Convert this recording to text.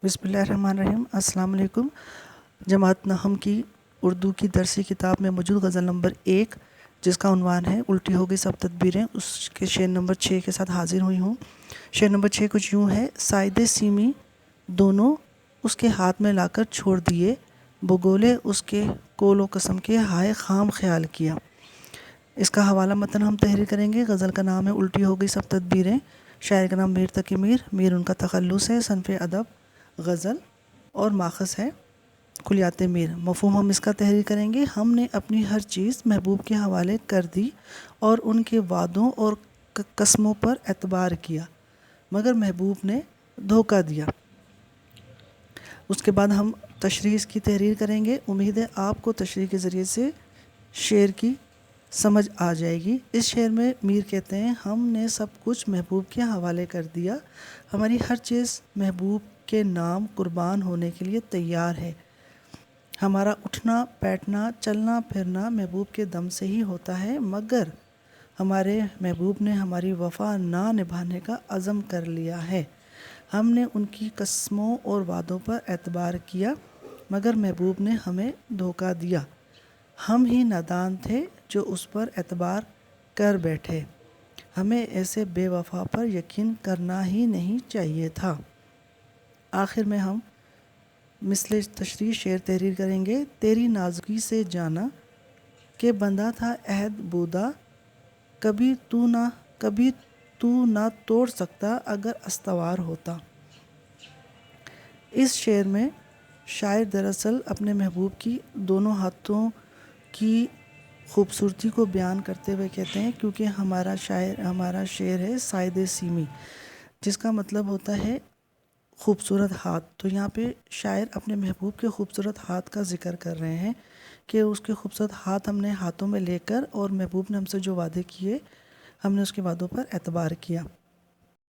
بسم اللہ الرحمن الرحیم۔ السلام علیکم۔ جماعت نحم کی اردو کی درسی کتاب میں موجود غزل نمبر 1 جس کا عنوان ہے الٹی ہو گئی سب تدبیریں، اس کے شعر نمبر 6 کے ساتھ حاضر ہوئی ہوں۔ شعر نمبر 6 کچھ یوں ہے: سائدے سیمی دونوں اس کے ہاتھ میں لا کر چھوڑ دیے، بگولے اس کے کول و قسم کے ہائے خام خیال کیا۔ اس کا حوالہ متن ہم تحریر کریں گے۔ غزل کا نام ہے الٹی ہو گئی سب تدبیریں، شاعر کا نام میر تقی میر ان کا تخلص ہے، صنف ادب غزل اور ماخذ ہے کلیات میر۔ مفہوم ہم اس کا تحریر کریں گے: ہم نے اپنی ہر چیز محبوب کے حوالے کر دی اور ان کے وعدوں اور قسموں پر اعتبار کیا، مگر محبوب نے دھوکہ دیا۔ اس کے بعد ہم تشریح اس کی تحریر کریں گے۔ امید ہے آپ کو تشریح کے ذریعے سے شعر کی سمجھ آ جائے گی۔ اس شعر میں میر کہتے ہیں: ہم نے سب کچھ محبوب کے حوالے کر دیا، ہماری ہر چیز محبوب کے نام قربان ہونے کے لیے تیار ہے، ہمارا اٹھنا بیٹھنا چلنا پھرنا محبوب کے دم سے ہی ہوتا ہے، مگر ہمارے محبوب نے ہماری وفا نہ نبھانے کا عزم کر لیا ہے، ہم نے ان کی قسموں اور وعدوں پر اعتبار کیا، مگر محبوب نے ہمیں دھوکہ دیا، ہم ہی نادان تھے جو اس پر اعتبار کر بیٹھے، ہمیں ایسے بے وفا پر یقین کرنا ہی نہیں چاہیے تھا۔ آخر میں ہم مثل تشریح شعر تحریر کریں گے۔ تیری نازکی سے جانا کہ بندہ تھا عہد بودا، کبھی تو نہ توڑ سکتا اگر استوار ہوتا۔ اس شعر میں شاعر دراصل اپنے محبوب کی دونوں ہاتھوں کی خوبصورتی کو بیان کرتے ہوئے کہتے ہیں، کیونکہ ہمارا شعر ہے سائدے سیمی، جس کا مطلب ہوتا ہے خوبصورت ہاتھ۔ تو یہاں پہ شاعر اپنے محبوب کے خوبصورت ہاتھ کا ذکر کر رہے ہیں کہ اس کے خوبصورت ہاتھ ہم نے ہاتھوں میں لے کر اور محبوب نے ہم سے جو وعدے کیے ہم نے اس کے وعدوں پر اعتبار کیا۔